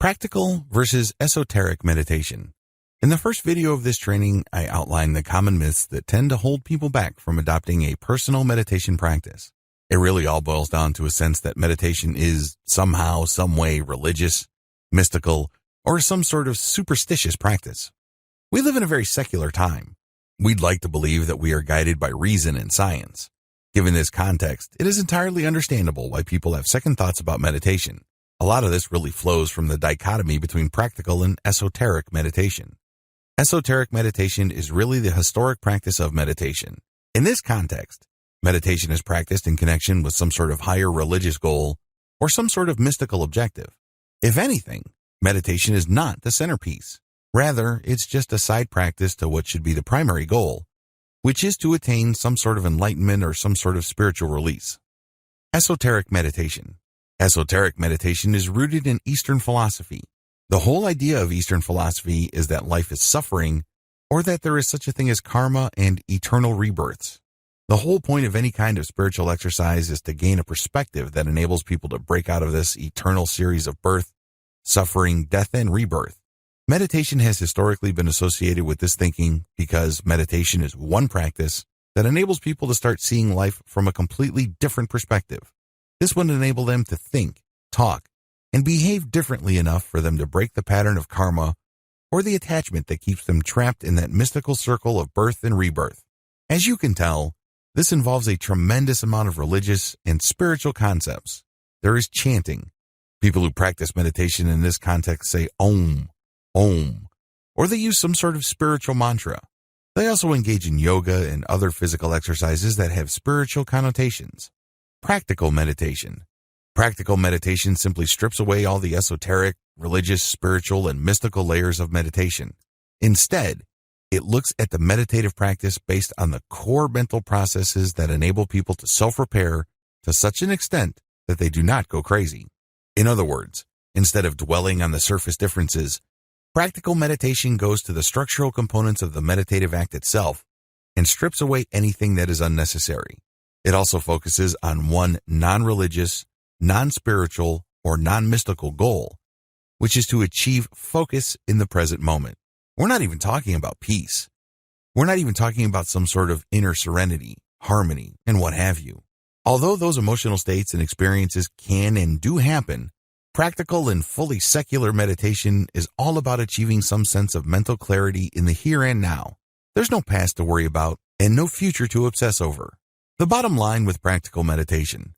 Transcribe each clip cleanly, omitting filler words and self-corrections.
Practical versus esoteric meditation. In the first video of this training, I outlined the common myths that tend to hold people back from adopting a personal meditation practice. It really all boils down to a sense that meditation is somehow, some way religious, mystical, or some sort of superstitious practice. We live in a very secular time. We'd like to believe that we are guided by reason and science. Given this context, it is entirely understandable why people have second thoughts about meditation. A lot of this really flows from the dichotomy between practical and esoteric meditation. Esoteric meditation is really the historic practice of meditation. In this context, meditation is practiced in connection with some sort of higher religious goal or some sort of mystical objective. If anything, meditation is not the centerpiece. Rather, it's just a side practice to what should be the primary goal, which is to attain some sort of enlightenment or some sort of spiritual release. Esoteric meditation. Esoteric meditation is rooted in Eastern philosophy. The whole idea of Eastern philosophy is that life is suffering, or that there is such a thing as karma and eternal rebirths. The whole point of any kind of spiritual exercise is to gain a perspective that enables people to break out of this eternal series of birth, suffering, death, and rebirth. Meditation has historically been associated with this thinking because meditation is one practice that enables people to start seeing life from a completely different perspective. This would enable them to think, talk, and behave differently enough for them to break the pattern of karma or the attachment that keeps them trapped in that mystical circle of birth and rebirth. As you can tell, this involves a tremendous amount of religious and spiritual concepts. There is chanting. People who practice meditation in this context say Om, Om, or they use some sort of spiritual mantra. They also engage in yoga and other physical exercises that have spiritual connotations. Practical meditation. Practical meditation simply strips away all the esoteric, religious, spiritual, and mystical layers of meditation. Instead, it looks at the meditative practice based on the core mental processes that enable people to self-repair to such an extent that they do not go crazy. In other words, instead of dwelling on the surface differences, practical meditation goes to the structural components of the meditative act itself and strips away anything that is unnecessary. It also focuses on one non-religious, non-spiritual, or non-mystical goal, which is to achieve focus in the present moment. We're not even talking about peace. We're not even talking about some sort of inner serenity, harmony, and what have you. Although those emotional states and experiences can and do happen, practical and fully secular meditation is all about achieving some sense of mental clarity in the here and now. There's no past to worry about and no future to obsess over. The bottom line with practical meditation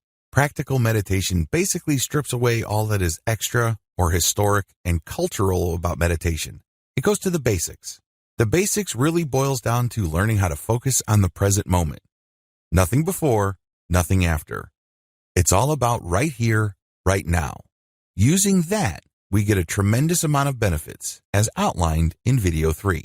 basically strips away all that is extra or historic and cultural about meditation. It goes to the basics. The basics really boils down to learning how to focus on the present moment. Nothing before, nothing after. It's all about right here, right now. Using that, we get a tremendous amount of benefits, as outlined in video 3.